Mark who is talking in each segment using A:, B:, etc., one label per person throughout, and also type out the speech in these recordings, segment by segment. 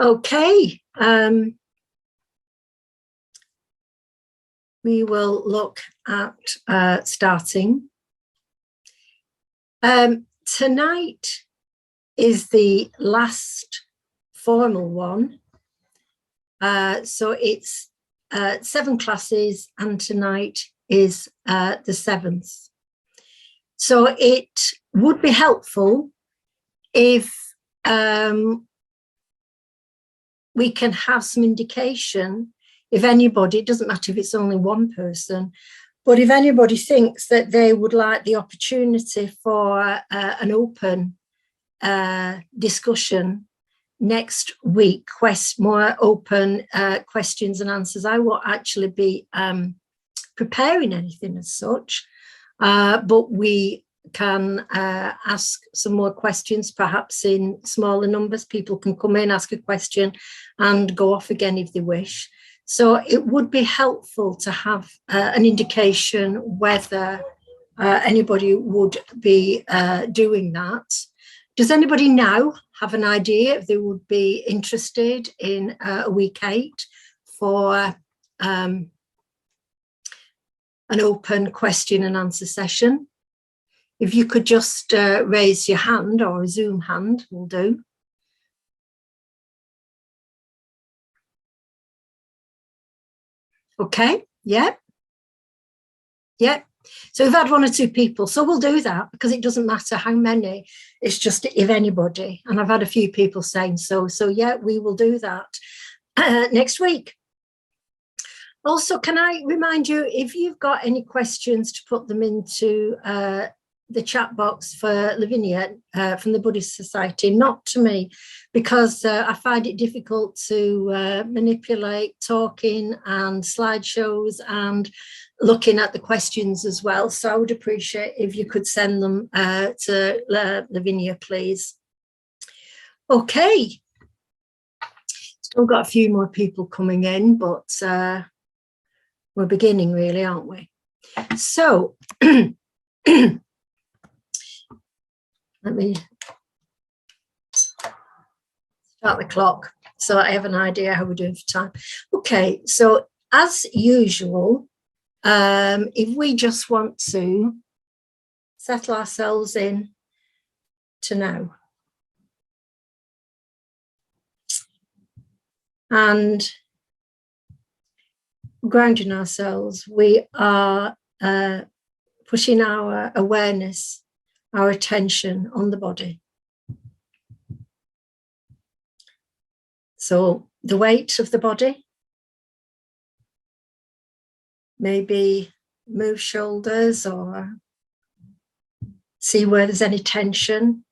A: Okay, we will look at starting. Tonight is the last formal one. So it's 7 classes, and tonight is the 7th. So it would be helpful if we can have some indication, if anybody, it doesn't matter if it's only one person, but if anybody thinks that they would like the opportunity for an open discussion next week, more open questions and answers. I won't actually be preparing anything as such, but we can ask some more questions, perhaps in smaller numbers. People can come in, ask a question and go off again if they wish. So it would be helpful to have an indication whether anybody would be doing that. Does anybody now have an idea if they would be interested in a week 8 for an open question and answer session? If you could just raise your hand, or a Zoom hand will do. Okay, yeah. So we've had 1 or 2 people, so we'll do that because it doesn't matter how many, it's just if anybody. And I've had a few people saying so yeah, we will do that next week. Also, can I remind you, if you've got any questions, to put them into the chat box for Lavinia from the Buddhist Society, not to me, because I find it difficult to manipulate talking and slideshows and looking at the questions as well. So I would appreciate if you could send them to Lavinia, please. Okay. Still got a few more people coming in, but we're beginning really, aren't we? So let me start the clock so I have an idea how we're doing for time. Okay, so as usual, if we just want to settle ourselves in to now and grounding ourselves, we are putting our awareness, our attention on the body. So the weight of the body, maybe move shoulders or see where there's any tension.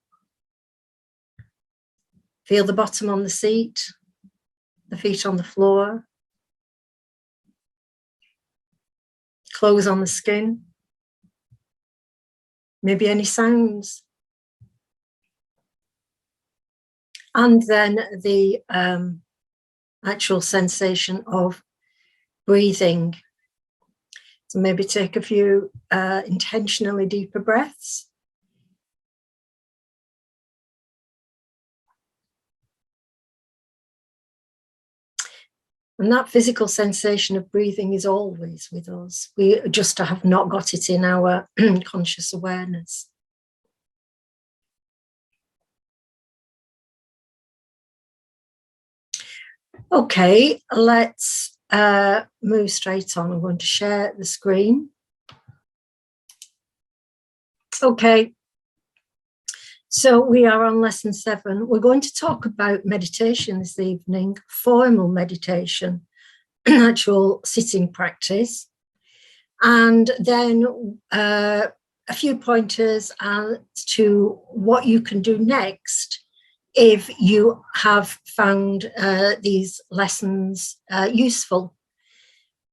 A: Feel the bottom on the seat, the feet on the floor, clothes on the skin. Maybe any sounds. And then the actual sensation of breathing. So maybe take a few intentionally deeper breaths. And that physical sensation of breathing is always with us. We just have not got it in our conscious awareness. Okay, let's move straight on. I'm going to share the screen. Okay, so we are on lesson 7. We're going to talk about meditation this evening, formal meditation, actual sitting practice, and then a few pointers as to what you can do next if you have found these lessons useful.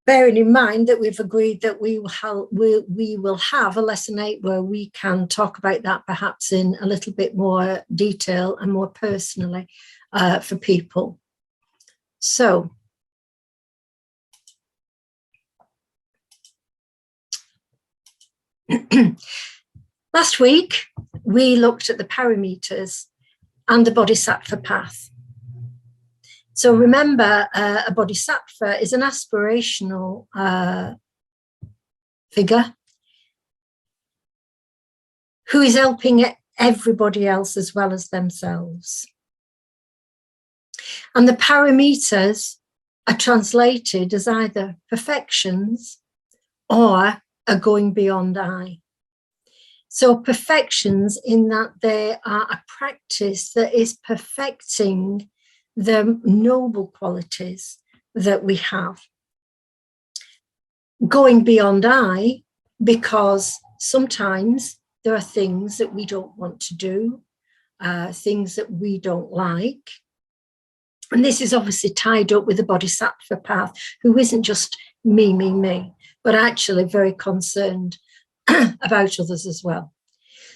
A: Bearing in mind that we've agreed that we will have a lesson 8 where we can talk about that perhaps in a little bit more detail and more personally for people. So, last week we looked at the parameters and the bodhisattva path. So remember, a bodhisattva is an aspirational figure who is helping everybody else as well as themselves. And the parameters are translated as either perfections or a going beyond I. So perfections in that they are a practice that is perfecting the noble qualities that we have. Going beyond I, because sometimes there are things that we don't want to do, things that we don't like. And this is obviously tied up with the bodhisattva path, who isn't just me, but actually very concerned about others as well.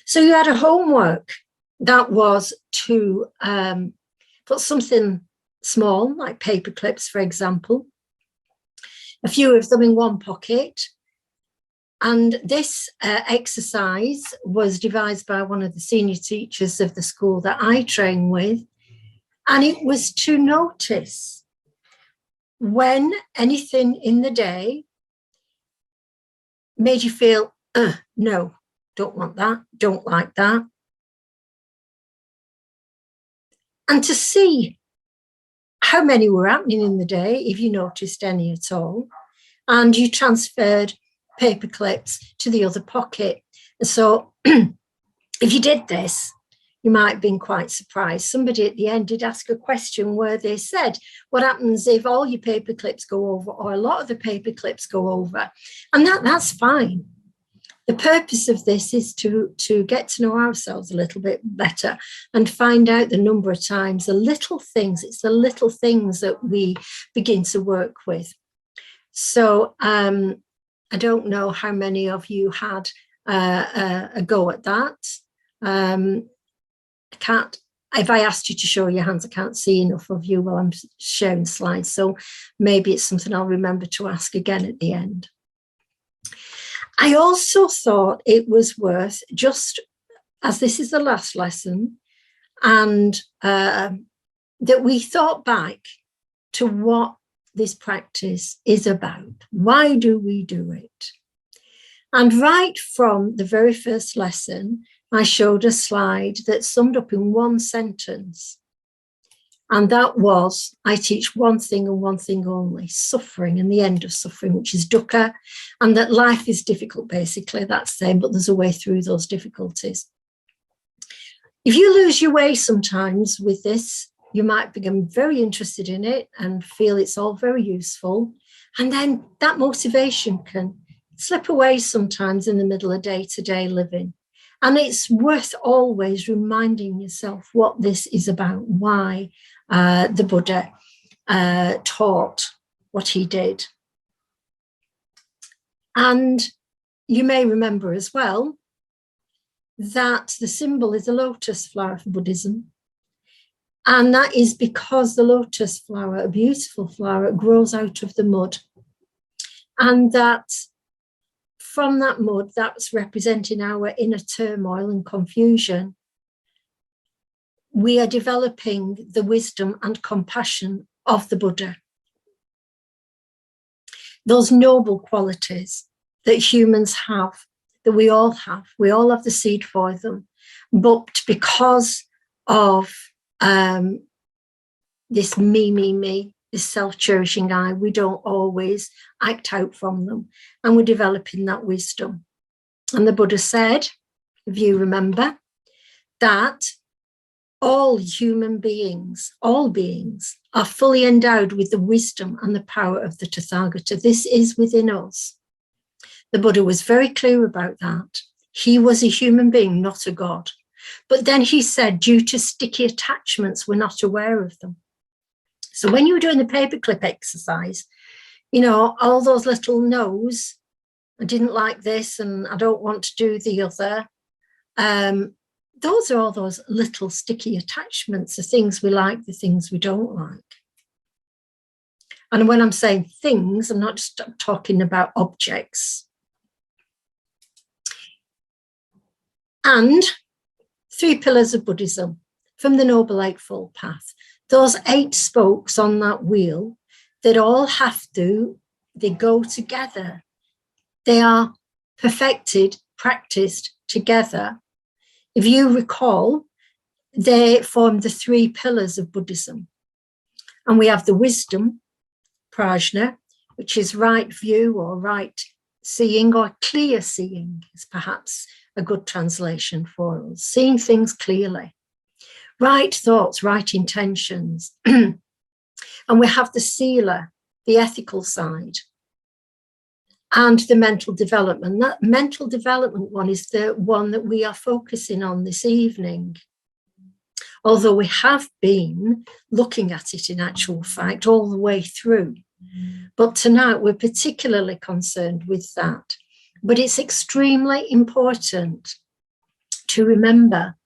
A: So you had a homework that was to put something small, like paper clips, for example, a few of them in one pocket. And this exercise was devised by one of the senior teachers of the school that I train with. And it was to notice when anything in the day made you feel, no, don't want that, don't like that. And to see how many were happening in the day, if you noticed any at all, and you transferred paper clips to the other pocket. And so if you did this, you might have been quite surprised. Somebody at the end did ask a question where they said, what happens if all your paper clips go over, or a lot of the paper clips go over? And that's fine. The purpose of this is to get to know ourselves a little bit better and find out the number of times, the little things, it's the little things that we begin to work with. So I don't know how many of you had a go at that. If I asked you to show your hands, I can't see enough of you while I'm sharing slides. So maybe it's something I'll remember to ask again at the end. I also thought it was worth, just as this is the last lesson, and that we thought back to what this practice is about. Why do we do it? And right from the very first lesson, I showed a slide that summed up in one sentence. And that was, I teach one thing and one thing only, suffering and the end of suffering, which is dukkha, and that life is difficult, basically, that's the same, but there's a way through those difficulties. If you lose your way sometimes with this, you might become very interested in it and feel it's all very useful. And then that motivation can slip away sometimes in the middle of day-to-day living. And it's worth always reminding yourself what this is about, why the Buddha taught what he did. And you may remember as well that the symbol is a lotus flower for Buddhism. And that is because the lotus flower, a beautiful flower, grows out of the mud. And that from that mud, that's representing our inner turmoil and confusion, we are developing the wisdom and compassion of the Buddha. Those noble qualities that humans have, that we all have the seed for them. But because of this me, this self-cherishing I, we don't always act out from them, and we're developing that wisdom. And the Buddha said, if you remember, that all human beings, all beings, are fully endowed with the wisdom and the power of the Tathagata. This is within us. The Buddha was very clear about that. He was a human being, not a god. But then he said, due to sticky attachments, we're not aware of them. So when you were doing the paperclip exercise, you know, all those little no's, I didn't like this and I don't want to do the other. Those are all those little sticky attachments, the things we like, the things we don't like. And when I'm saying things, I'm not just talking about objects. And 3 pillars of Buddhism from the Noble Eightfold Path. those 8 spokes on that wheel that all they go together. They are perfected, practiced together. If you recall, they form the 3 pillars of Buddhism. And we have the wisdom, prajna, which is right view or right seeing, or clear seeing is perhaps a good translation for us, seeing things clearly. Right thoughts, right intentions. And we have the sila, the ethical side, and the mental development. That mental development one is the one that we are focusing on this evening. Although we have been looking at it in actual fact all the way through. But tonight we're particularly concerned with that. But it's extremely important to remember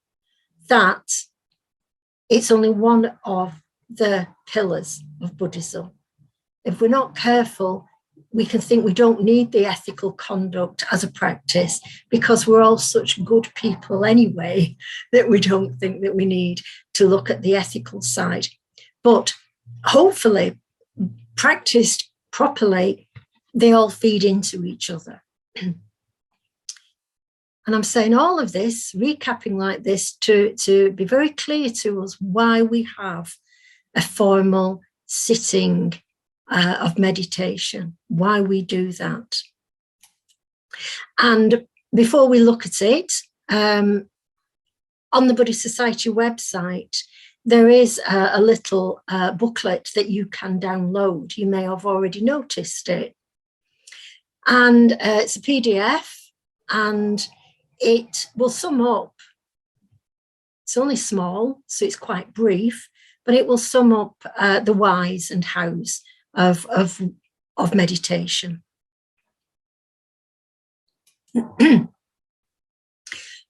A: that it's only one of the pillars of Buddhism. If we're not careful, we can think we don't need the ethical conduct as a practice because we're all such good people anyway that we don't think that we need to look at the ethical side. But hopefully, practiced properly, they all feed into each other. And I'm saying all of this, recapping like this, to be very clear to us why we have a formal sitting of meditation, why we do that. And before we look at it, on the Buddhist Society website, there is a little booklet that you can download. You may have already noticed it. And it's a PDF, and it will sum up. It's only small, so it's quite brief, but it will sum up the whys and hows of meditation.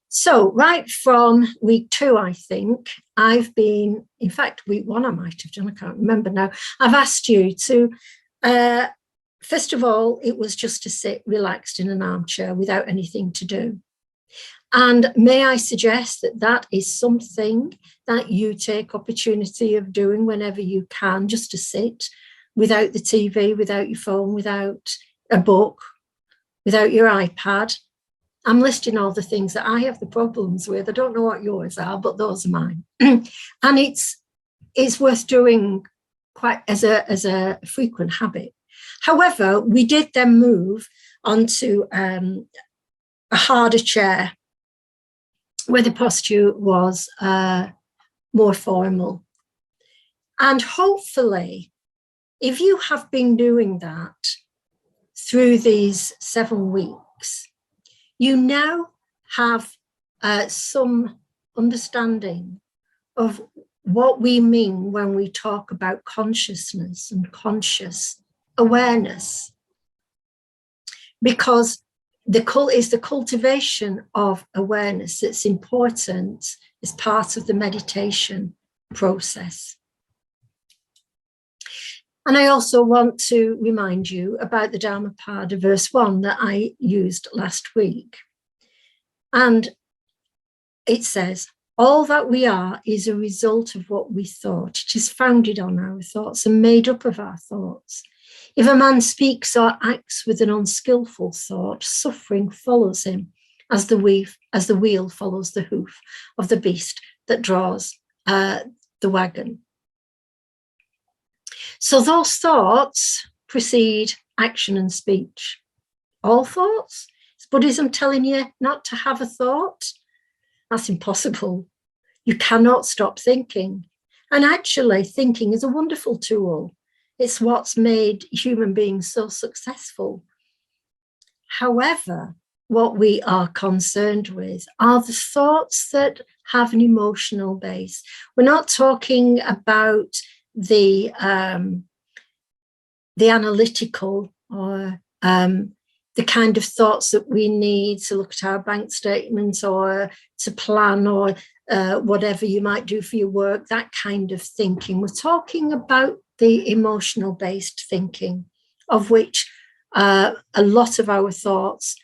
A: So right from week 2, I think, I've been, in fact, week 1 I might have done, I can't remember now. I've asked you to, first of all, it was just to sit relaxed in an armchair without anything to do. And may I suggest that that is something that you take opportunity of doing whenever you can, just to sit without the TV, without your phone, without a book, without your iPad. I'm listing all the things that I have the problems with. I don't know what yours are, but those are mine. And it's worth doing quite as a frequent habit. However, we did then move onto a harder chair where the posture was more formal. And hopefully, if you have been doing that through these 7 weeks, you now have some understanding of what we mean when we talk about consciousness and conscious awareness. Because it's the cultivation of awareness that's important as part of the meditation process. And I also want to remind you about the Dhammapada verse 1 that I used last week. And it says, all that we are is a result of what we thought. It is founded on our thoughts and made up of our thoughts. If a man speaks or acts with an unskillful thought, suffering follows him as the wheel follows the hoof of the beast that draws the wagon. So those thoughts precede action and speech. All thoughts? Is Buddhism telling you not to have a thought? That's impossible. You cannot stop thinking. And actually, thinking is a wonderful tool. It's what's made human beings so successful. However, what we are concerned with are the thoughts that have an emotional base. We're not talking about the analytical or the kind of thoughts that we need to look at our bank statements or to plan or whatever you might do for your work, that kind of thinking. We're talking about the emotional based thinking, of which a lot of our thoughts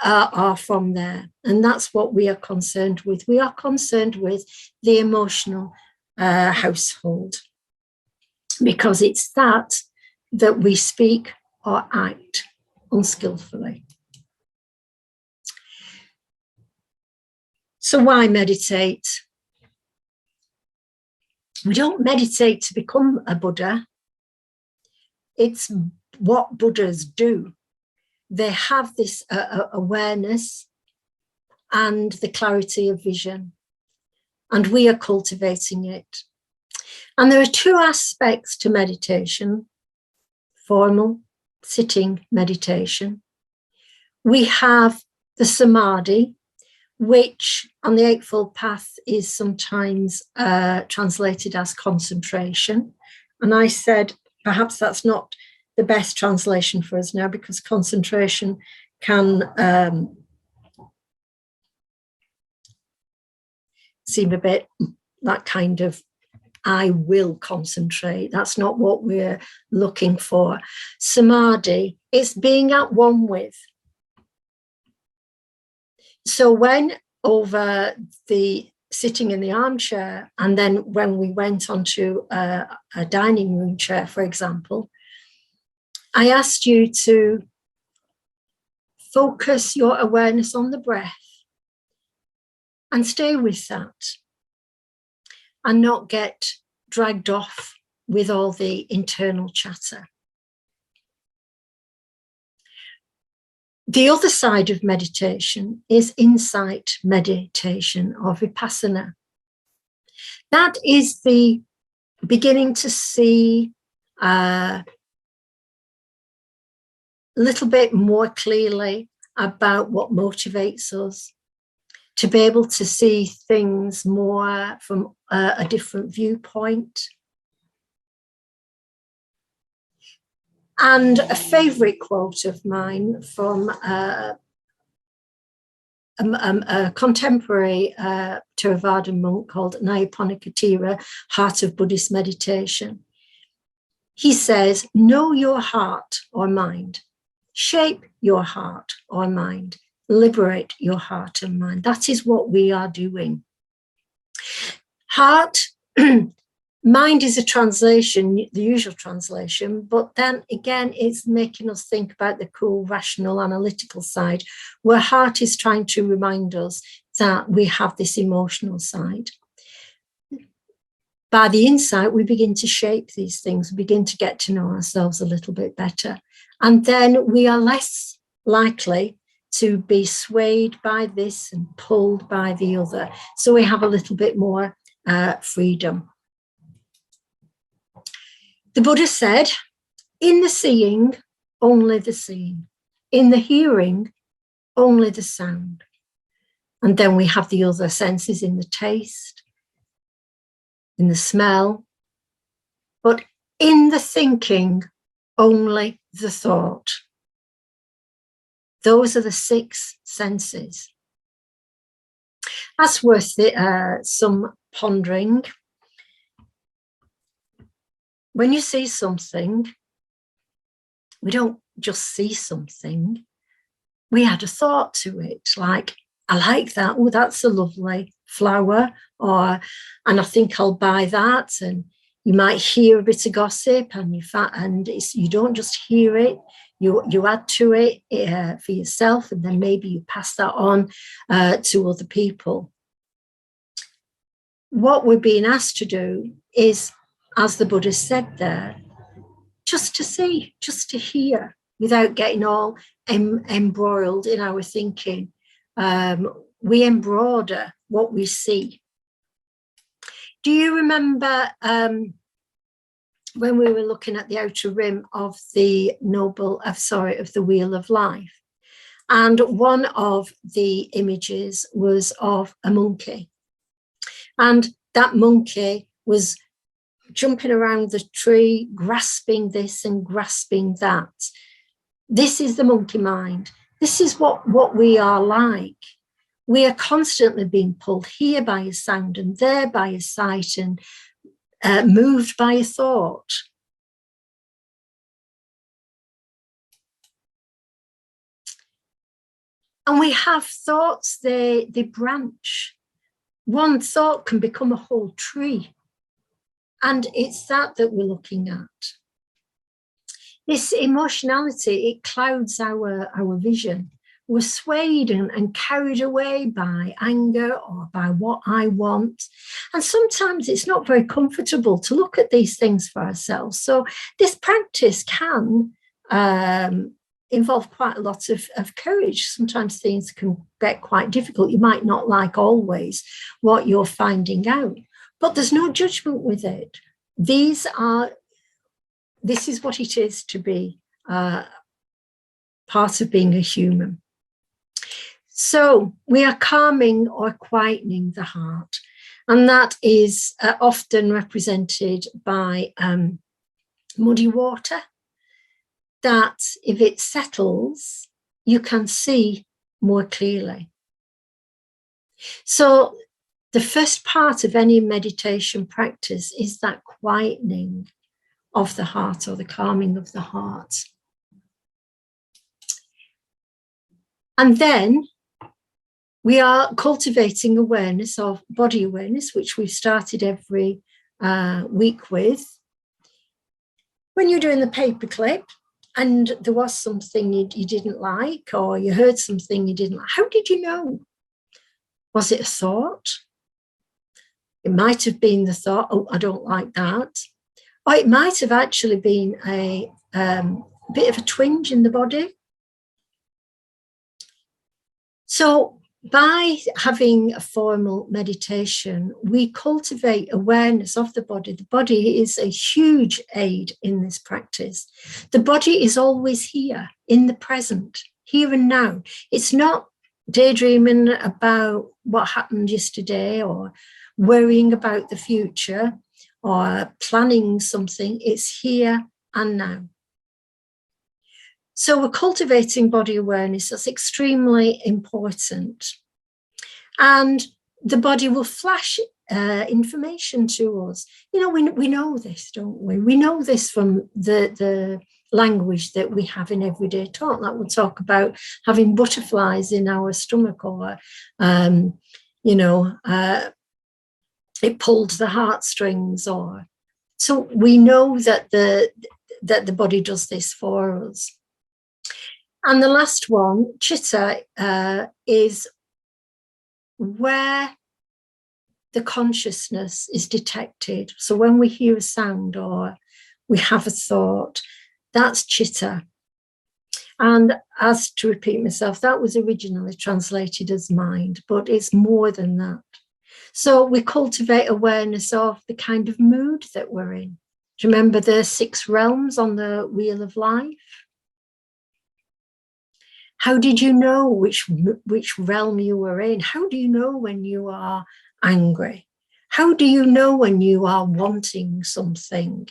A: are from there. And that's what we are concerned with. We are concerned with the emotional household, because it's that we speak or act unskillfully. So why meditate? We don't meditate to become a Buddha. It's what Buddhas do. They have this awareness and the clarity of vision, and we are cultivating it. And there are two aspects to meditation: formal sitting meditation. We have the samadhi, which on the Eightfold Path is sometimes translated as concentration. And I said, perhaps that's not the best translation for us now, because concentration can seem a bit that kind of, I will concentrate. That's not what we're looking for. Samadhi is being at one with. So when over the sitting in the armchair, and then when we went onto a dining room chair, for example, I asked you to focus your awareness on the breath and stay with that and not get dragged off with all the internal chatter. The other side of meditation is insight meditation, or vipassana. That is the beginning to see a little bit more clearly about what motivates us, to be able to see things more from a different viewpoint. And a favourite quote of mine from a contemporary Theravada monk called Nyayapanikatira, Heart of Buddhist Meditation. He says, know your heart or mind, shape your heart or mind, liberate your heart and mind. That is what we are doing. Heart, mind is a translation, the usual translation, but then again, it's making us think about the cool, rational, analytical side, where heart is trying to remind us that we have this emotional side. By the insight, we begin to shape these things, we begin to get to know ourselves a little bit better. And then we are less likely to be swayed by this and pulled by the other. So we have a little bit more freedom. The Buddha said, in the seeing, only the seeing. In the hearing, only the sound. And then we have the other senses in the taste, in the smell. But in the thinking, only the thought. Those are the 6 senses. That's worth some pondering. When you see something, we don't just see something. We add a thought to it, like, I like that. Oh, that's a lovely flower. And I think I'll buy that. And you might hear a bit of gossip, and you don't just hear it. You add to it for yourself, and then maybe you pass that on to other people. What we're being asked to do is, as the Buddha said there, just to see, just to hear, without getting all embroiled in our thinking. We embroider what we see. Do you remember when we were looking at the outer rim of the of the Wheel of Life? And one of the images was of a monkey. And that monkey was jumping around the tree, grasping this and grasping that. This is the monkey mind. This is what we are like. We are constantly being pulled here by a sound and there by a sight, and moved by a thought. And we have thoughts, they branch. One thought can become a whole tree. And it's that we're looking at. This emotionality, it clouds our vision. We're swayed and carried away by anger or by what I want. And sometimes it's not very comfortable to look at these things for ourselves. So this practice can involve quite a lot of courage. Sometimes things can get quite difficult. You might not like always what you're finding out, but there's no judgment with it. This is what it is to be part of being a human. So we are calming or quietening the heart, and that is often represented by muddy water, that if it settles, you can see more clearly. So the first part of any meditation practice is that quietening of the heart, or the calming of the heart. And then we are cultivating awareness of body awareness, which we've started every week with. When you're doing the paperclip and there was something you didn't like, or you heard something you didn't like, how did you know? Was it a thought? It might have been the thought, oh, I don't like that. Or it might have actually been a bit of a twinge in the body. So by having a formal meditation, we cultivate awareness of the body. The body is a huge aid in this practice. The body is always here, in the present, here and now. It's not daydreaming about what happened yesterday or worrying about the future or planning something. It's here and now. So we're cultivating body awareness. That's extremely important. And the body will flash information to us. You know, we know this, don't we? We know this from the language that we have in everyday talk. That we'll talk about having butterflies in our stomach, or, it pulled the heartstrings, or. So we know that the body does this for us. And the last one, chitta, is where the consciousness is detected. So when we hear a sound or we have a thought, that's chitta. And as to repeat myself, that was originally translated as mind, but it's more than that. So we cultivate awareness of the kind of mood that we're in. Do you remember the 6 realms on the wheel of life? How did you know which realm you were in? How do you know when you are angry? How do you know when you are wanting something?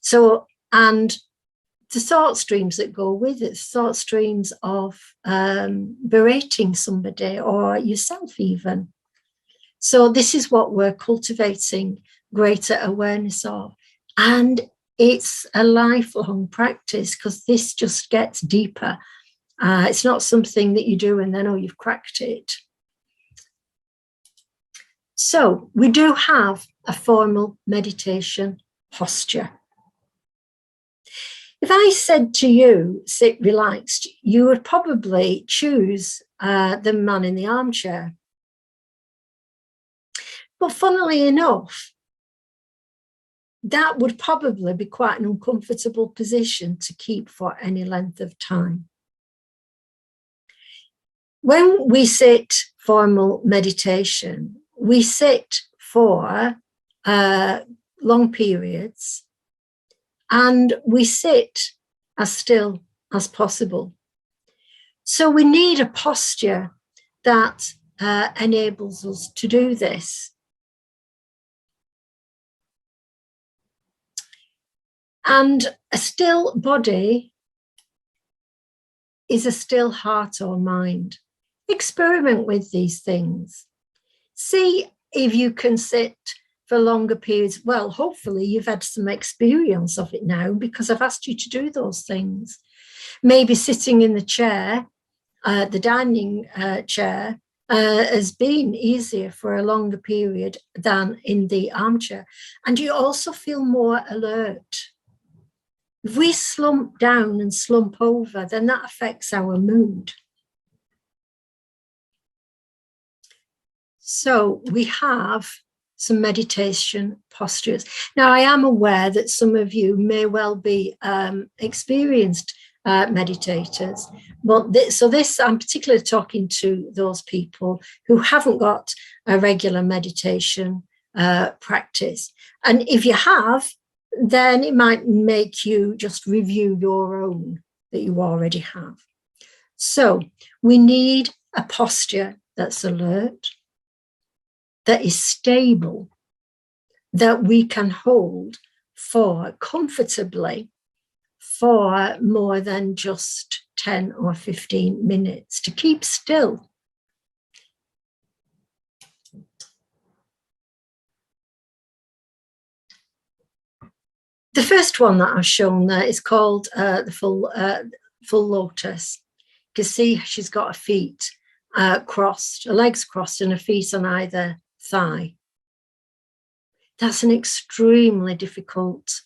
A: So, and the thought streams that go with it, thought streams of berating somebody or yourself even. So this is what we're cultivating greater awareness of. And it's a lifelong practice, because this just gets deeper. It's not something that you do and then, oh, you've cracked it. So we do have a formal meditation posture. If I said to you, sit relaxed, you would probably choose the man in the armchair. But funnily enough, that would probably be quite an uncomfortable position to keep for any length of time. When we sit formal meditation, we sit for long periods, and we sit as still as possible. So we need a posture that enables us to do this. And a still body is a still heart or mind. Experiment with these things. See if you can sit for longer periods. Well, hopefully you've had some experience of it now, because I've asked you to do those things. Maybe sitting in the chair, the dining chair, has been easier for a longer period than in the armchair. And you also feel more alert. If we slump down and slump over, then that affects our mood. So we have some meditation postures. Now, I am aware that some of you may well be experienced meditators, but I'm particularly talking to those people who haven't got a regular meditation practice. And if you have, then it might make you just review your own that you already have. So we need a posture that's alert, that is stable, that we can hold for comfortably for more than just 10 or 15 minutes, to keep still. The first one that I've shown there is called the full lotus. You can see she's got her feet crossed, her legs crossed, and her feet on either thigh. That's an extremely difficult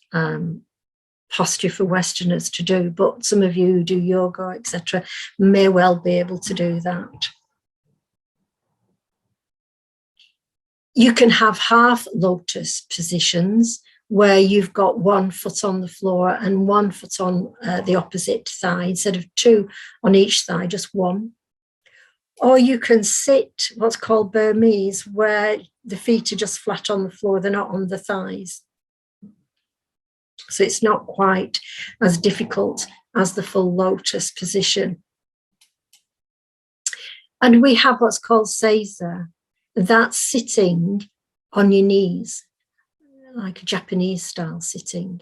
A: posture for Westerners to do, but some of you who do yoga, etc., may well be able to do that. You can have half lotus positions where you've got one foot on the floor and one foot on the opposite thigh, instead of two on each thigh, just one. Or you can sit what's called Burmese, where the feet are just flat on the floor, they're not on the thighs. So it's not quite as difficult as the full lotus position. And we have what's called seiza, that's sitting on your knees, like a Japanese style sitting.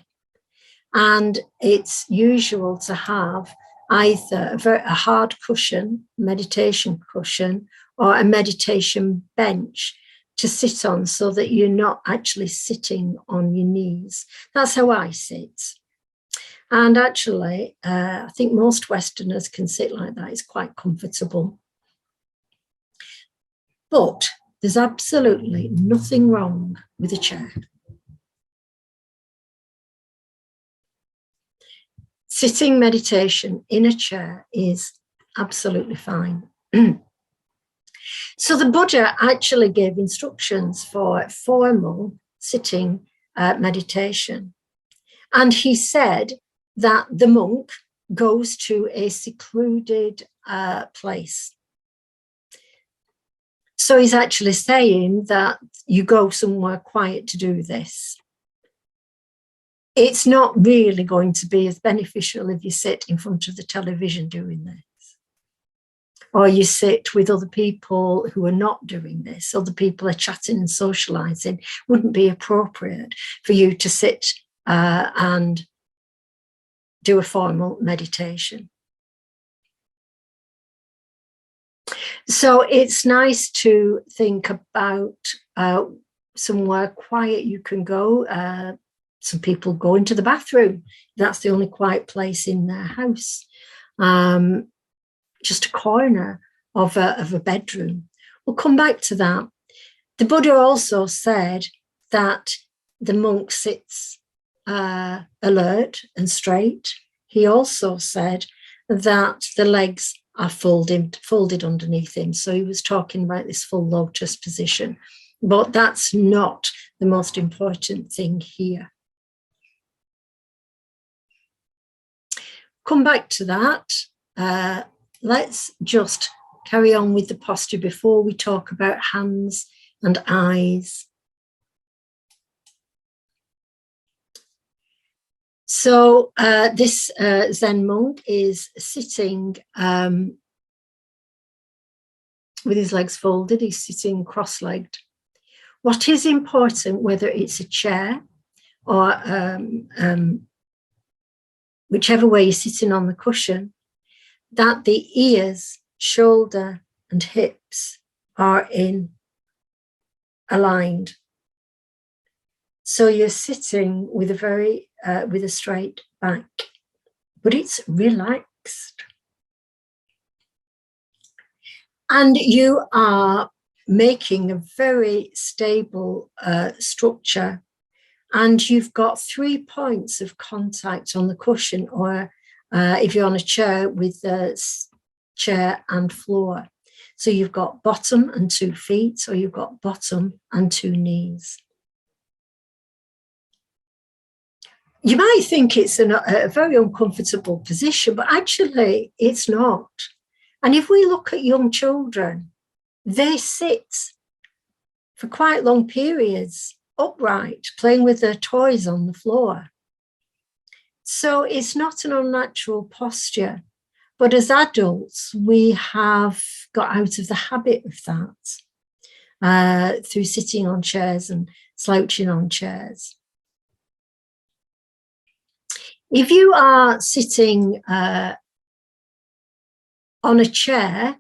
A: And it's usual to have either a hard cushion, meditation cushion, or a meditation bench to sit on, so that you're not actually sitting on your knees. That's how I sit. And actually, I think most Westerners can sit like that. It's quite comfortable. But there's absolutely nothing wrong with a chair. Sitting meditation in a chair is absolutely fine. So the Buddha actually gave instructions for formal sitting meditation. And he said that the monk goes to a secluded place. So he's actually saying that you go somewhere quiet to do this. It's not really going to be as beneficial if you sit in front of the television doing this, or you sit with other people who are not doing this. Other people are chatting and socializing. Wouldn't be appropriate for you to sit and do a formal meditation. So it's nice to think about somewhere quiet you can go. Some people go into the bathroom. That's the only quiet place in their house. Just a corner of a bedroom. We'll come back to that. The Buddha also said that the monk sits alert and straight. He also said that the legs are folded underneath him. So he was talking about this full lotus position. But that's not the most important thing here. Come back to that. Let's just carry on with the posture before we talk about hands and eyes. So this Zen monk is sitting with his legs folded. He's sitting cross-legged. What is important, whether it's a chair or whichever way you're sitting on the cushion, that the ears, shoulder and hips are aligned. So you're sitting with a straight back, but it's relaxed. And you are making a very stable structure, and you've got 3 points of contact on the cushion, or if you're on a chair, with the chair and floor. So you've got bottom and 2 feet, or you've got bottom and 2 knees. You might think it's a very uncomfortable position, but actually it's not. And if we look at young children, they sit for quite long periods upright, playing with their toys on the floor. So it's not an unnatural posture. But as adults, we have got out of the habit of that through sitting on chairs and slouching on chairs. If you are sitting on a chair,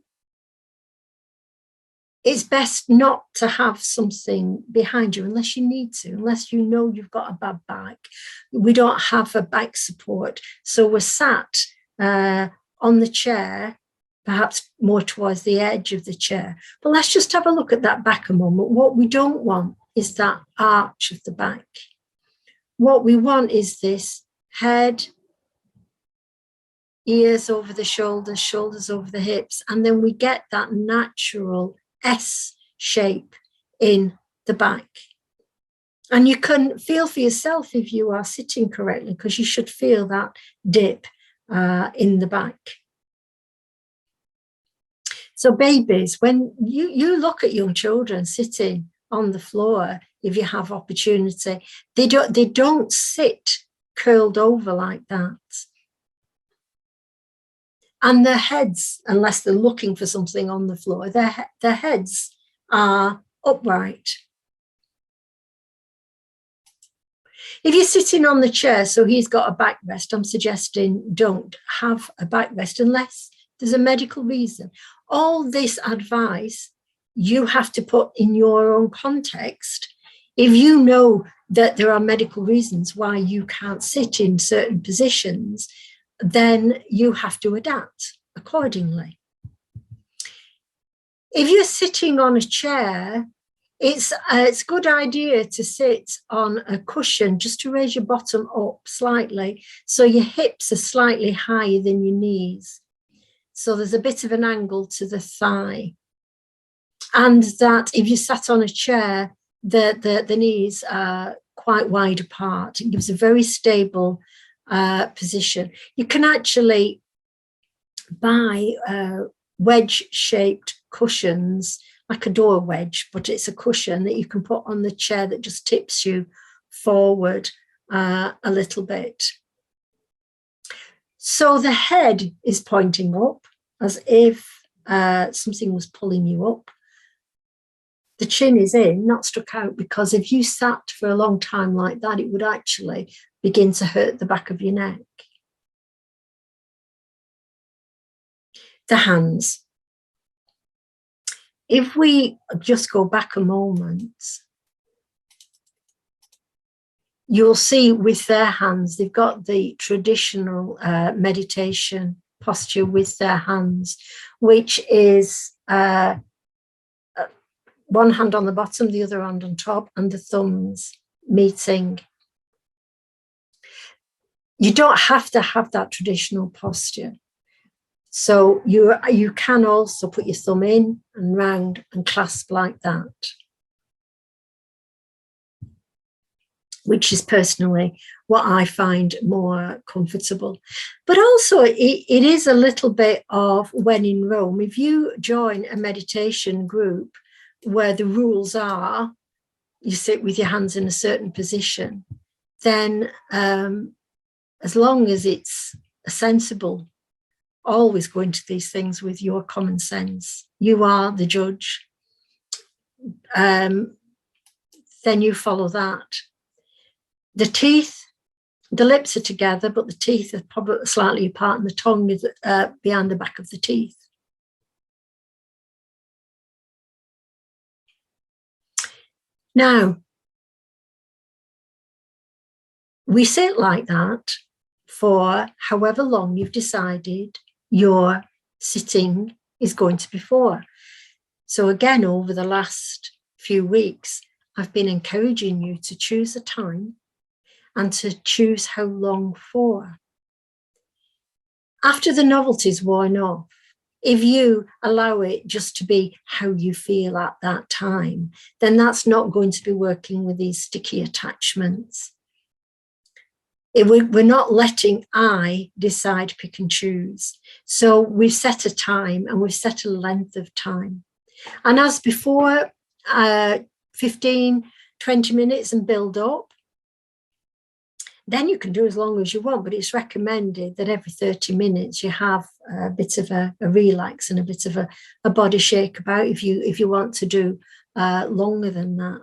A: it's best not to have something behind you unless you need to, unless you know you've got a bad back. We don't have a back support, so we're sat on the chair, perhaps more towards the edge of the chair. But let's just have a look at that back a moment. What we don't want is that arch of the back. What we want is this head, ears over the shoulders, shoulders over the hips, and then we get that natural S shape in the back. And you can feel for yourself if you are sitting correctly, because you should feel that dip in the back. So babies, when you look at young children sitting on the floor, if you have opportunity, they don't sit curled over like that. And their heads, unless they're looking for something on the floor, their heads are upright. If you're sitting on the chair, so he's got a backrest, I'm suggesting don't have a backrest unless there's a medical reason. All this advice you have to put in your own context. If you know that there are medical reasons why you can't sit in certain positions, then you have to adapt accordingly. If you're sitting on a chair, it's a good idea to sit on a cushion just to raise your bottom up slightly, so your hips are slightly higher than your knees. So there's a bit of an angle to the thigh. And that if you sat on a chair, the knees are quite wide apart. It gives a very stable position. You can actually buy wedge-shaped cushions, like a door wedge, but it's a cushion that you can put on the chair that just tips you forward a little bit. So the head is pointing up as if something was pulling you up. The chin is in, not stuck out, because if you sat for a long time like that, it would actually begin to hurt the back of your neck. The hands. If we just go back a moment, you'll see with their hands, they've got the traditional meditation posture with their hands, which is one hand on the bottom, the other hand on top, and the thumbs meeting. You don't have to have that traditional posture. So you can also put your thumb in and round and clasp like that, which is personally what I find more comfortable. But also it is a little bit of when in Rome. If you join a meditation group where the rules are you sit with your hands in a certain position, then as long as it's sensible, always go into these things with your common sense. You are the judge. Then you follow that. The teeth, the lips are together, but the teeth are probably slightly apart, and the tongue is behind the back of the teeth. Now, we sit like that for however long you've decided you're sitting is going to be for. So again, over the last few weeks, I've been encouraging you to choose a time and to choose how long for. After the novelty's worn off, if you allow it just to be how you feel at that time, then that's not going to be working with these sticky attachments. We're not letting I decide, pick and choose. So we've set a time and we've set a length of time. And as before, 15, 20 minutes and build up, then you can do as long as you want, but it's recommended that every 30 minutes you have a bit of a relax and a bit of a body shake about if you want to do longer than that.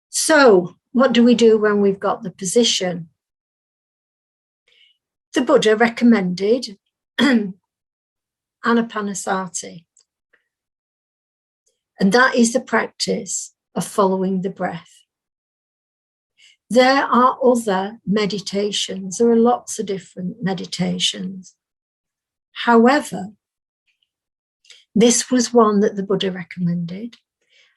A: So what do we do when we've got the position? The Buddha recommended anapanasati, and that is the practice of following the breath. There are other meditations. There are lots of different meditations. However, this was one that the Buddha recommended,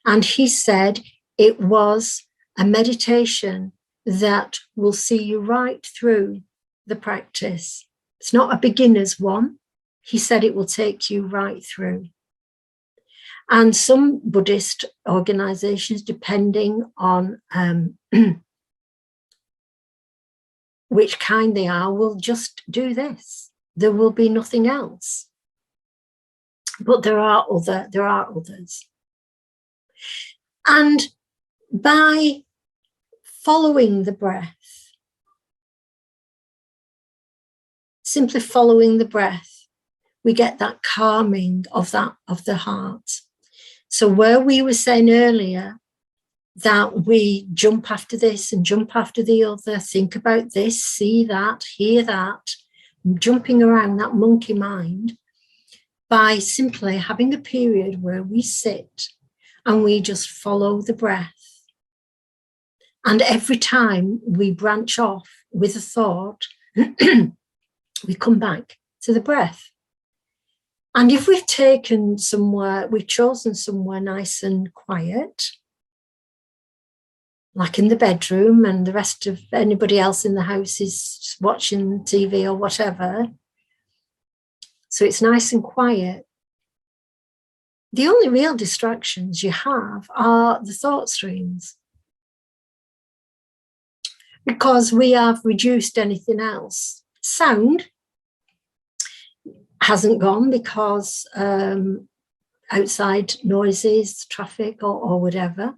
A: and he said it was a meditation that will see you right through the practice. It's not a beginner's one. He said it will take you right through. And some Buddhist organizations, depending on which kind they are, will just do this. There will be nothing else. But there are others. And by following the breath, simply following the breath, we get that calming of the heart. So where we were saying earlier that we jump after this and jump after the other, think about this, see that, hear that, jumping around that monkey mind, by simply having a period where we sit and we just follow the breath. And every time we branch off with a thought, we come back to the breath. And if we've chosen somewhere nice and quiet, like in the bedroom, and the rest of anybody else in the house is watching TV or whatever, so it's nice and quiet, the only real distractions you have are the thought streams, because we have reduced anything else. Sound hasn't gone because outside noises, traffic or whatever.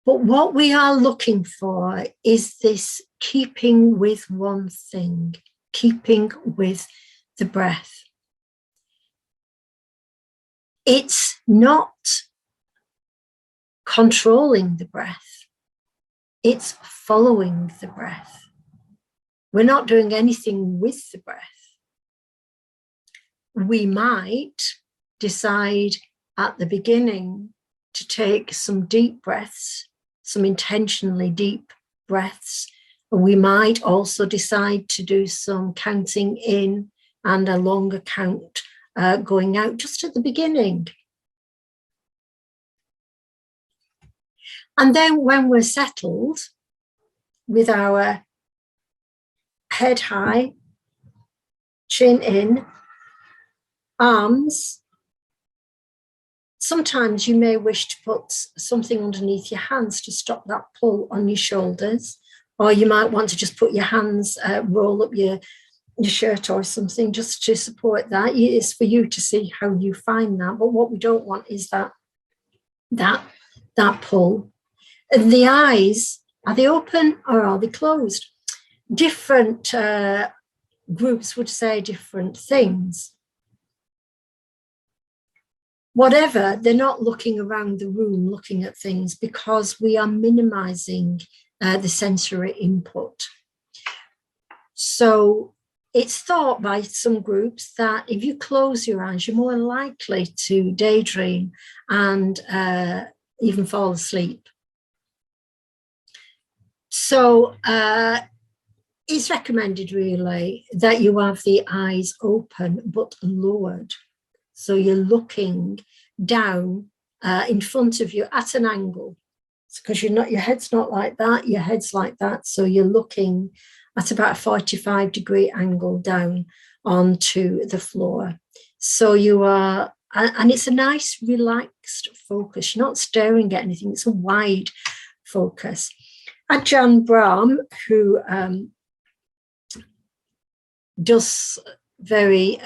A: But what we are looking for is this keeping with one thing, keeping with the breath. It's not controlling the breath, it's following the breath. We're not doing anything with the breath. We might decide at the beginning to take some deep breaths, some intentionally deep breaths. We might also decide to do some counting in and a longer count going out just at the beginning. And then when we're settled with our head high, chin in, arms, sometimes you may wish to put something underneath your hands to stop that pull on your shoulders, or you might want to just put your hands, roll up your shirt or something just to support that. It's for you to see how you find that. But what we don't want is that pull. And the eyes, are they open or are they closed? Different groups would say different things. Whatever, they're not looking around the room looking at things, because we are minimizing the sensory input. So it's thought by some groups that if you close your eyes, you're more likely to daydream and even fall asleep. So it's recommended really that you have the eyes open but lowered. So you're looking down in front of you at an angle, because your head's not like that, your head's like that. So you're looking at about a 45-degree angle down onto the floor. So you are, and it's a nice relaxed focus. You're not staring at anything, it's a wide focus. Ajahn Brahm, who does very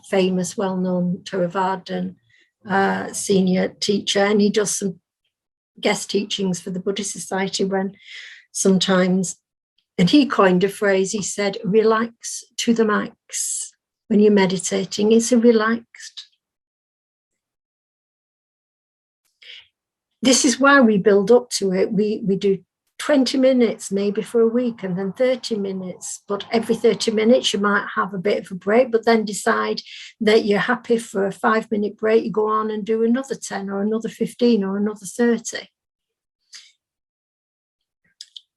A: famous, well-known Theravadan senior teacher, and he does some guest teachings for the Buddhist Society when sometimes, and he coined a phrase, he said, relax to the max. When you're meditating, it's a relaxed. This is why we build up to it. We do 20 minutes maybe for a week, and then 30 minutes, but every 30 minutes you might have a bit of a break, but then decide that you're happy for a 5-minute break, you go on and do another 10 or another 15 or another 30.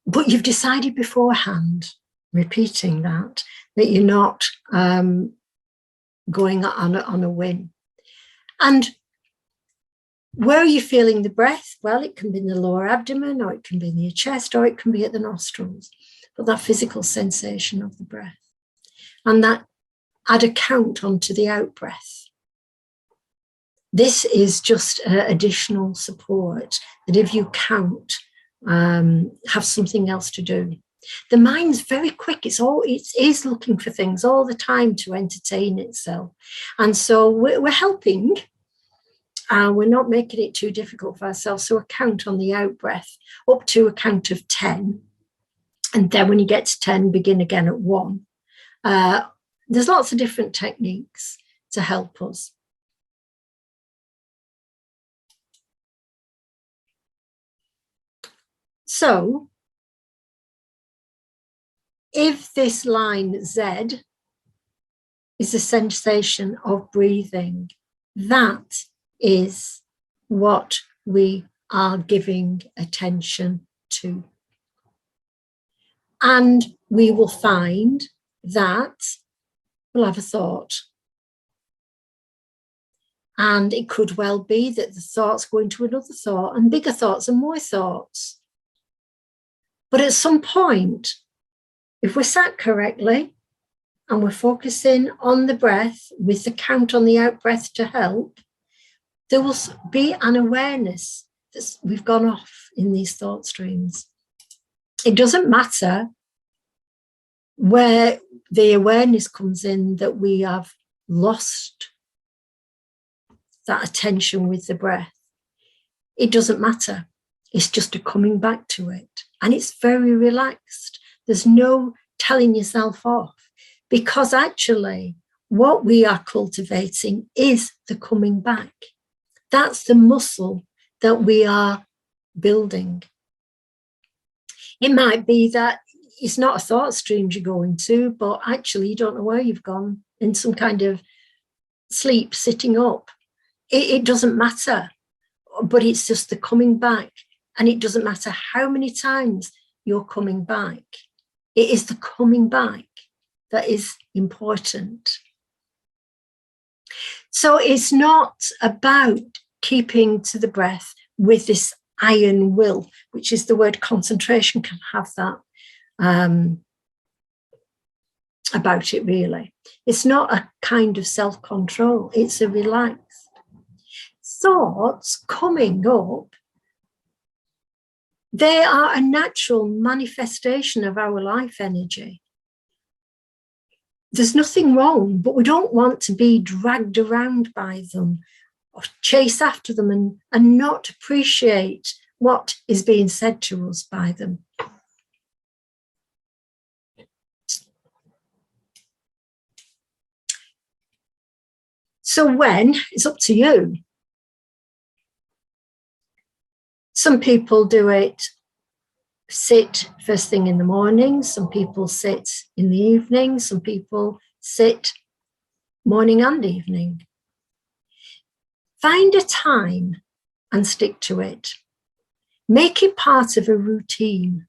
A: But you've decided beforehand, repeating that you're not going on a whim. And where are you feeling the breath? Well, it can be in the lower abdomen, or it can be in your chest, or it can be at the nostrils, but that physical sensation of the breath. And that add a count onto the out breath. This is just additional support, that if you count, have something else to do. The mind's very quick. It is looking for things all the time to entertain itself. And so we're helping. We're not making it too difficult for ourselves. So a count on the out breath up to a count of 10. And then when you get to 10, begin again at 1. There's lots of different techniques to help us. So if this line Z is a sensation of breathing, that is what we are giving attention to. And we will find that we'll have a thought. And it could well be that the thoughts go into another thought, and bigger thoughts and more thoughts. But at some point, if we're sat correctly and we're focusing on the breath with the count on the out breath to help, there will be an awareness that we've gone off in these thought streams. It doesn't matter where the awareness comes in that we have lost that attention with the breath. It doesn't matter. It's just a coming back to it. And it's very relaxed. There's no telling yourself off, because actually what we are cultivating is the coming back. That's the muscle that we are building. It might be that it's not a thought stream you go into, but actually you don't know where you've gone, in some kind of sleep, sitting up. It doesn't matter, but it's just the coming back. And it doesn't matter how many times you're coming back. It is the coming back that is important. So it's not about keeping to the breath with this iron will, which is the word concentration can have that about it, really. It's not a kind of self-control. It's a relaxed. Thoughts coming up, they are a natural manifestation of our life energy. There's nothing wrong, but we don't want to be dragged around by them or chase after them and not appreciate what is being said to us by them. So when, it's up to you. Some people do it, sit first thing in the morning. Some people sit in the evening. Some people sit morning and evening. Find a time and stick to it. Make it part of a routine.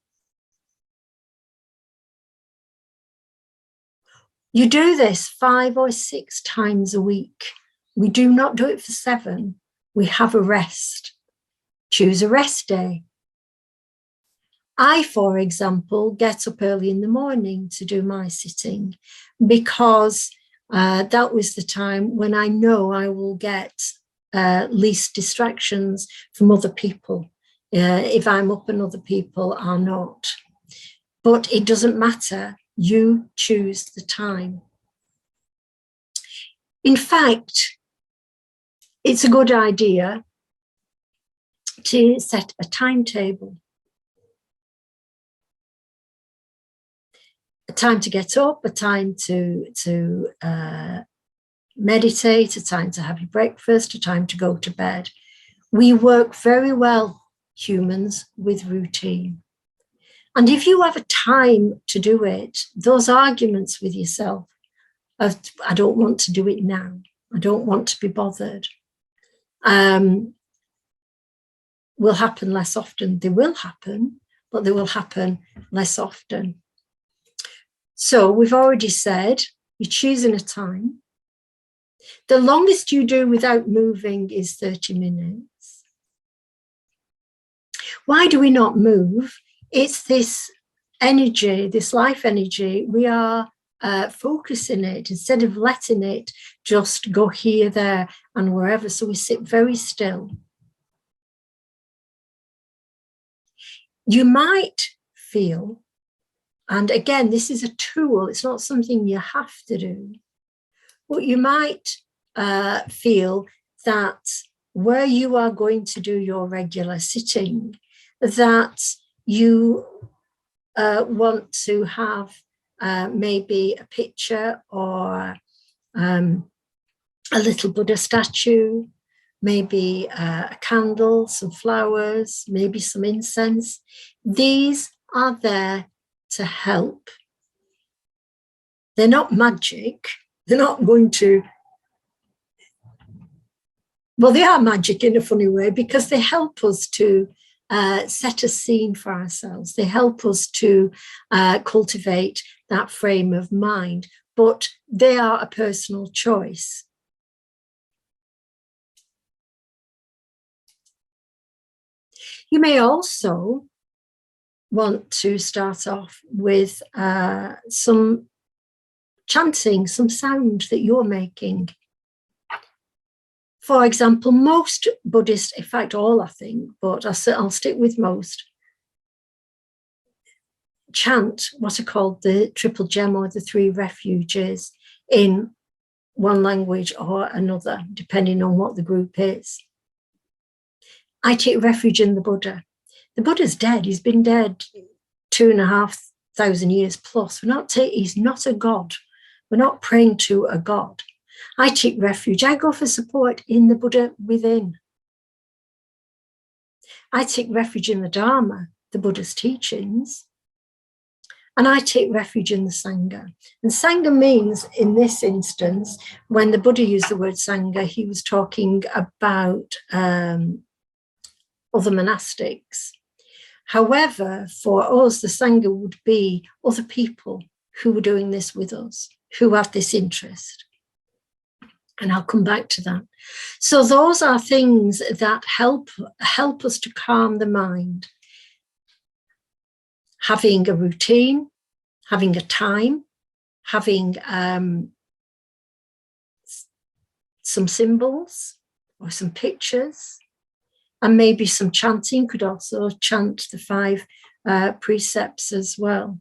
A: You do this 5 or 6 times a week. We do not do it for 7. We have a rest. Choose a rest day. I, for example, get up early in the morning to do my sitting because that was the time when I know I will get least distractions from other people if I'm up and other people are not. But it doesn't matter. You choose the time. In fact, it's a good idea to set a timetable. A time to get up, a time to meditate, a time to have your breakfast, a time to go to bed. We work very well, humans, with routine. And if you have a time to do it, those arguments with yourself of, I don't want to do it now, I don't want to be bothered, will happen less often. They will happen, but they will happen less often. So we've already said you're choosing a time. The longest you do without moving is 30 minutes. Why do we not move? It's this energy, this life energy. We are focusing it instead of letting it just go here, there, and wherever. So we sit very still. You might feel, and again, this is a tool, it's not something you have to do, but you might feel that where you are going to do your regular sitting, that you want to have maybe a picture or a little Buddha statue, maybe a candle, some flowers, maybe some incense. These are there to help. They're not magic. They're not going to, well, they are magic in a funny way because they help us to set a scene for ourselves. They help us to cultivate that frame of mind, but they are a personal choice. You may also want to start off with some chanting, some sound that you're making. For example, most Buddhists, in fact, all I think, but I'll stick with most, chant what are called the triple gem or the 3 refuges in one language or another, depending on what the group is. I take refuge in the Buddha. The Buddha's dead. He's been dead 2,500 years plus. He's not a god. We're not praying to a god. I take refuge. I go for support in the Buddha within. I take refuge in the Dharma, the Buddha's teachings. And I take refuge in the Sangha. And Sangha means, in this instance, when the Buddha used the word Sangha, he was talking about other monastics. However, for us, the Sangha would be other people who were doing this with us, who have this interest. And I'll come back to that. So those are things that help us to calm the mind. Having a routine, having a time, having some symbols or some pictures, and maybe some chanting. Could also chant the 5 precepts as well.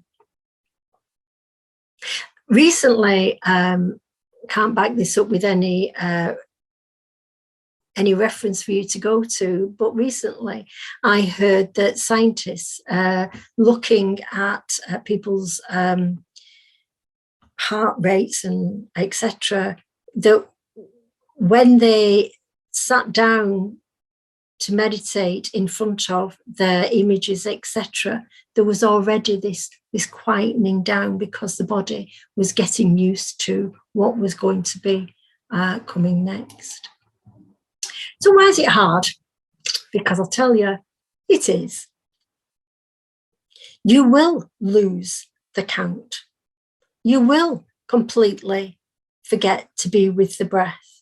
A: Recently, can't back this up with any reference for you to go to, but recently I heard that scientists looking at people's heart rates and etc., that when they sat down to meditate in front of their images, etc., there was already this quietening down because the body was getting used to what was going to be coming next. So why is it hard? Because I'll tell you, it is. You will lose the count. You will completely forget to be with the breath.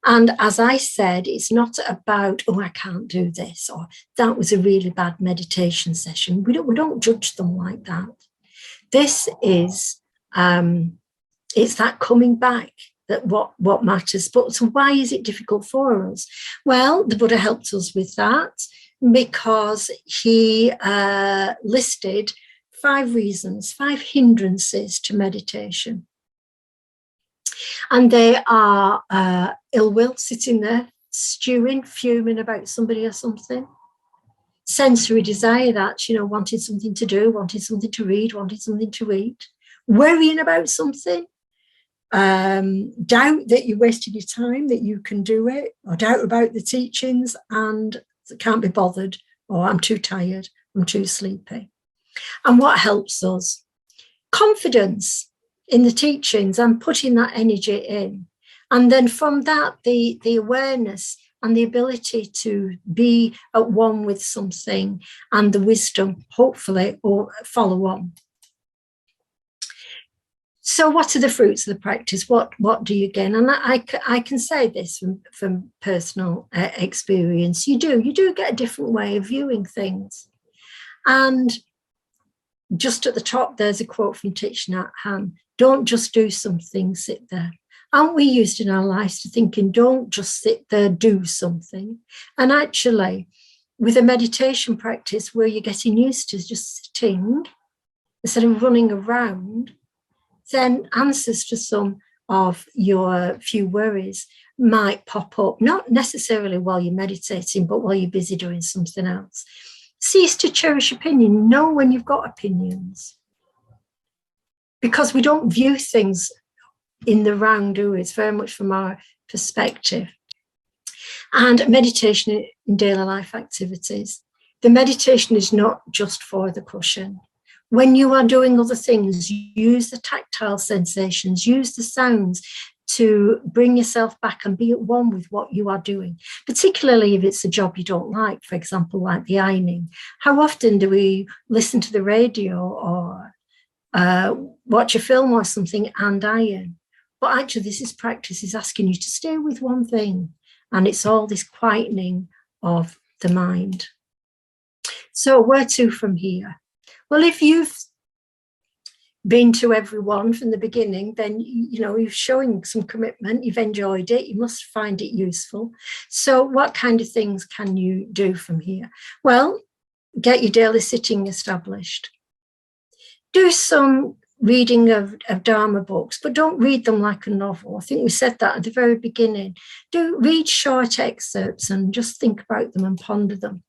A: And as I said, it's not about, oh, I can't do this, or that was a really bad meditation session. We don't judge them like that. This is, it's that coming back that what matters. But so why is it difficult for us? Well, the Buddha helped us with that because he listed 5 reasons, 5 hindrances to meditation. And they are ill will, sitting there, stewing, fuming about somebody or something. Sensory desire, that's, wanting something to do, wanting something to read, wanting something to eat. Worrying about something. Doubt that you wasted your time, that you can do it, or doubt about the teachings and can't be bothered, or I'm too tired, I'm too sleepy. And what helps us? Confidence in the teachings and putting that energy in. And then from that, the awareness and the ability to be at one with something and the wisdom, hopefully, or follow on. So what are the fruits of the practice? What do you gain? And I can say this from personal experience. You do get a different way of viewing things. And just at the top, there's a quote from Thich Nhat Hanh. Don't just do something, sit there. Aren't we used in our lives to thinking, don't just sit there, do something? And actually, with a meditation practice where you're getting used to just sitting instead of running around, then answers to some of your few worries might pop up, not necessarily while you're meditating, but while you're busy doing something else. Cease to cherish opinion. Know when you've got opinions. Because we don't view things in the round, do we? It's very much from our perspective. And meditation in daily life activities. The meditation is not just for the cushion. When you are doing other things, use the tactile sensations, use the sounds to bring yourself back and be at one with what you are doing, particularly if it's a job you don't like, for example, like the ironing. How often do we listen to the radio or watch a film or something and iron? But actually, this is practice, is asking you to stay with one thing. And it's all this quietening of the mind. So where to from here? Well, if you've been to everyone from the beginning, then, you're showing some commitment, you've enjoyed it, you must find it useful. So what kind of things can you do from here? Well, get your daily sitting established. Do some reading of Dharma books, but don't read them like a novel. I think we said that at the very beginning. Read short excerpts and just think about them and ponder them.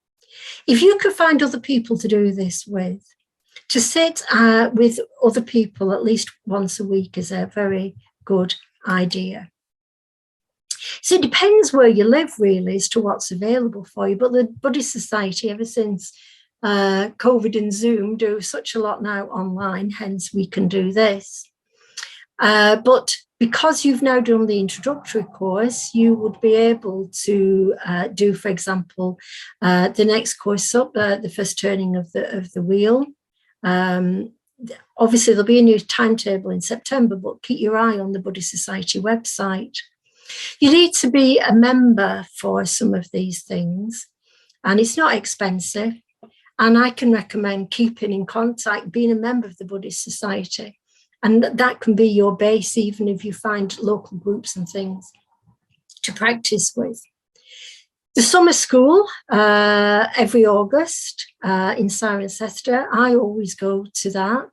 A: If you can find other people to do this with, to sit with other people at least once a week is a very good idea. So it depends where you live, really, as to what's available for you. But the Buddhist Society, ever since COVID and Zoom, do such a lot now online, hence we can do this. But because you've now done the introductory course, you would be able to do, for example, the next course up, the first turning of the wheel. Obviously, there'll be a new timetable in September, but keep your eye on the Buddhist Society website. You need to be a member for some of these things, and it's not expensive. And I can recommend keeping in contact, being a member of the Buddhist Society. And that can be your base, even if you find local groups and things to practice with. The summer school, every August in Cirencester, I always go to that.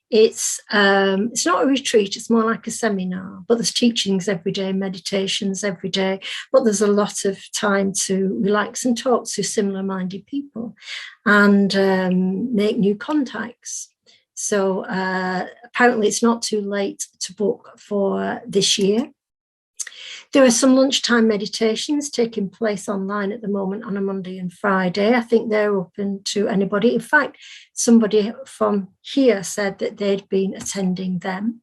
A: It's not a retreat, it's more like a seminar, but there's teachings every day, meditations every day, but there's a lot of time to relax and talk to similar-minded people and make new contacts. So apparently it's not too late to book for this year. There are some lunchtime meditations taking place online at the moment on a Monday and Friday. I think they're open to anybody. In fact, somebody from here said that they'd been attending them.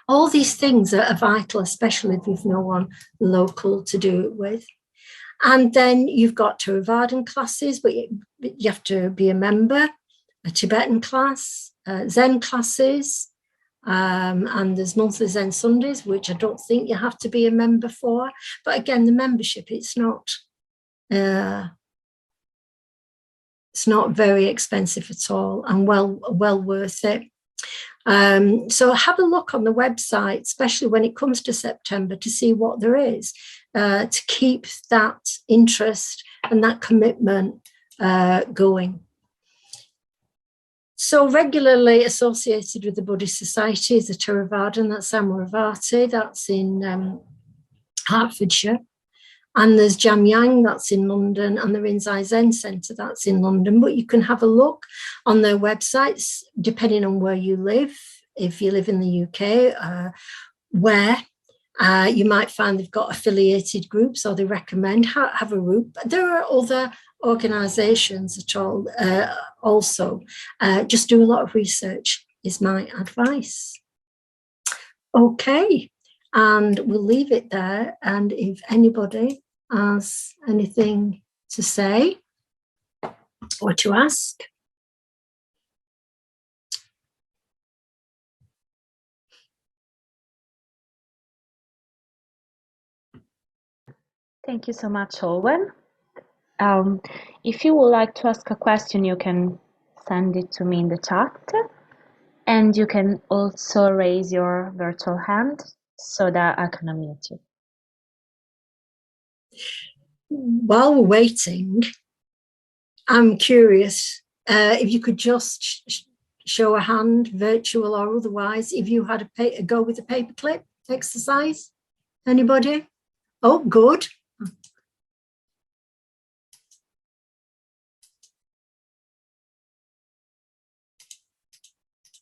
A: All these things are vital, especially if you've no one local to do it with. And then you've got Theravadan classes, but you have to be a member, a Tibetan class, Zen classes, and there's monthly Zen Sundays, which I don't think you have to be a member for. But again, the membership, it's not very expensive at all, and well worth it. So have a look on the website, especially when it comes to September, to see what there is, to keep that interest and that commitment going. So regularly associated with the Buddhist Society is the Theravada, and that's Amaravati, that's in Hertfordshire. And there's Jamyang, that's in London, and the Rinzai Zen Centre, that's in London. But you can have a look on their websites, depending on where you live. If you live in the UK, where you might find they've got affiliated groups, or they recommend have a group. There are other organisations at all also. Just do a lot of research is my advice. Okay, and we'll leave it there. And if anybody has anything to say or to ask.
B: Thank you so much, Olwen. If you would like to ask a question, you can send it to me in the chat, and you can also raise your virtual hand so that I can unmute you.
A: While we're waiting, I'm curious if you could just show a hand, virtual or otherwise, if you had a go with the paperclip exercise. Anybody? Oh, good.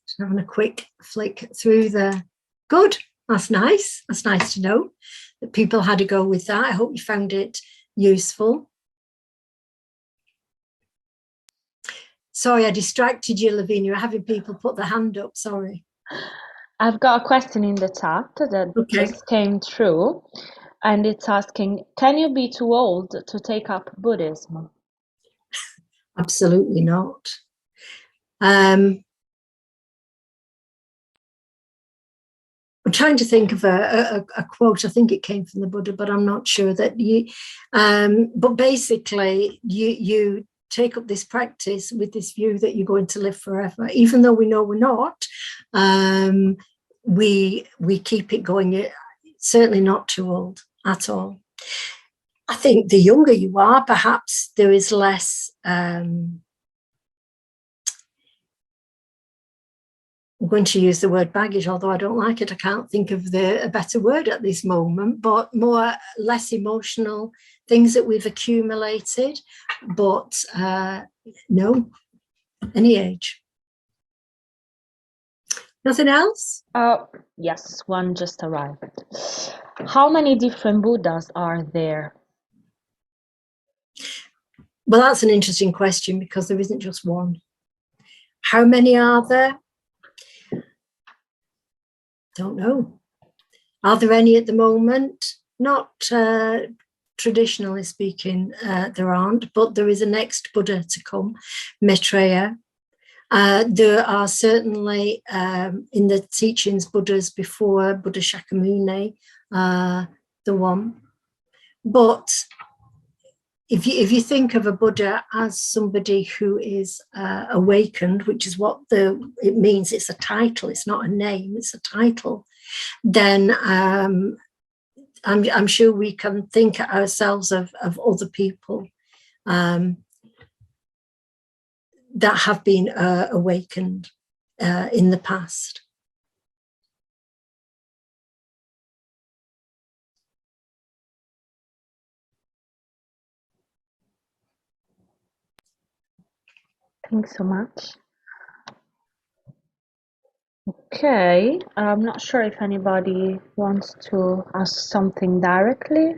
A: Just having a quick flick through the. Good. That's nice. That's nice to know that people had a go with that. I hope you found it useful. Sorry, I distracted you, Lavinia. You're having people put their hand up. Sorry.
B: I've got a question in the chat that just came through, and it's asking, can you be too old to take up Buddhism?
A: Absolutely not. I'm trying to think of a quote. I think it came from the Buddha, but I'm not sure that you. But basically, you take up this practice with this view that you're going to live forever, even though we know we're not. We keep it going. Certainly not too old at all. I think the younger you are, perhaps there is less. I'm going to use the word baggage, although I don't like it. I can't think of a better word at this moment, but less emotional things that we've accumulated. But no, any age. Nothing else?
B: Yes, one just arrived. How many different Buddhas are there?
A: Well, that's an interesting question, because there isn't just one. How many are there? Don't know. Are there any at the moment? Not traditionally speaking, there aren't, but there is a next Buddha to come, Maitreya. There are certainly in the teachings Buddhas before Buddha Shakyamuni, the one. But if you think of a Buddha as somebody who is awakened, which is what it means, it's a title, it's not a name, it's a title, then I'm sure we can think ourselves of other people that have been awakened in the past.
B: Thanks so much. Okay, I'm not sure if anybody wants to ask something directly.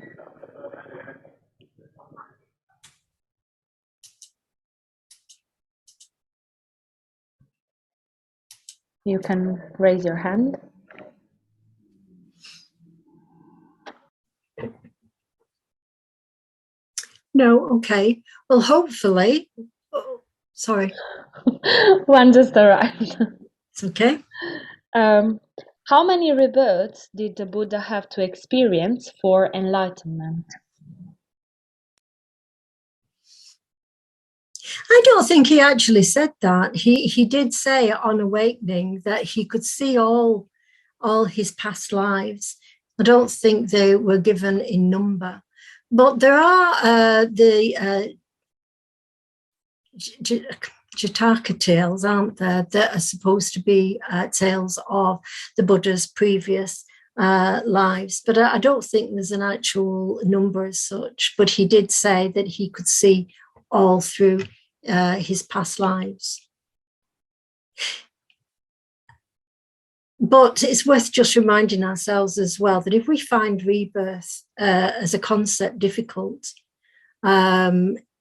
B: You can raise your hand.
A: No, okay. Well, hopefully Sorry.
B: One just arrived.
A: It's okay.
B: How many rebirths did the Buddha have to experience for enlightenment?
A: I don't think he actually said that. He did say on awakening that he could see all his past lives. I don't think they were given in number, but there are the Jataka tales, aren't there, that are supposed to be tales of the Buddha's previous lives, but I don't think there's an actual number as such. But he did say that he could see all through his past lives. But it's worth just reminding ourselves as well that if we find rebirth as a concept difficult,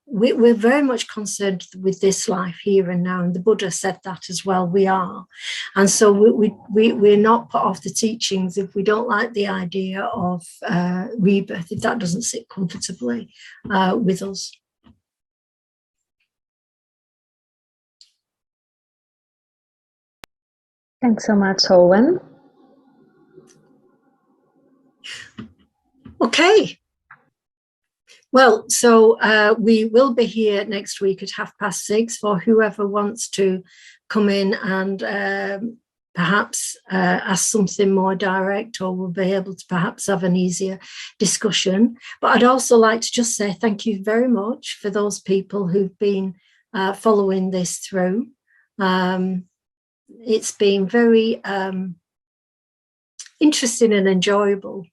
A: we're very much concerned with this life here and now, and the Buddha said that as well. We are, and so we're not put off the teachings if we don't like the idea of rebirth, if that doesn't sit comfortably with us.
B: Thanks so much, Olwen.
A: Okay. Well, so we will be here next week at 6:30 for whoever wants to come in and perhaps ask something more direct, or we'll be able to perhaps have an easier discussion. But I'd also like to just say thank you very much for those people who've been following this through. It's been very interesting and enjoyable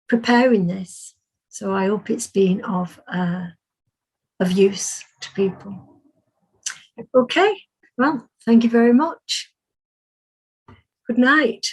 A: preparing this. So I hope it's been of use to people. Okay, well, thank you very much. Good night.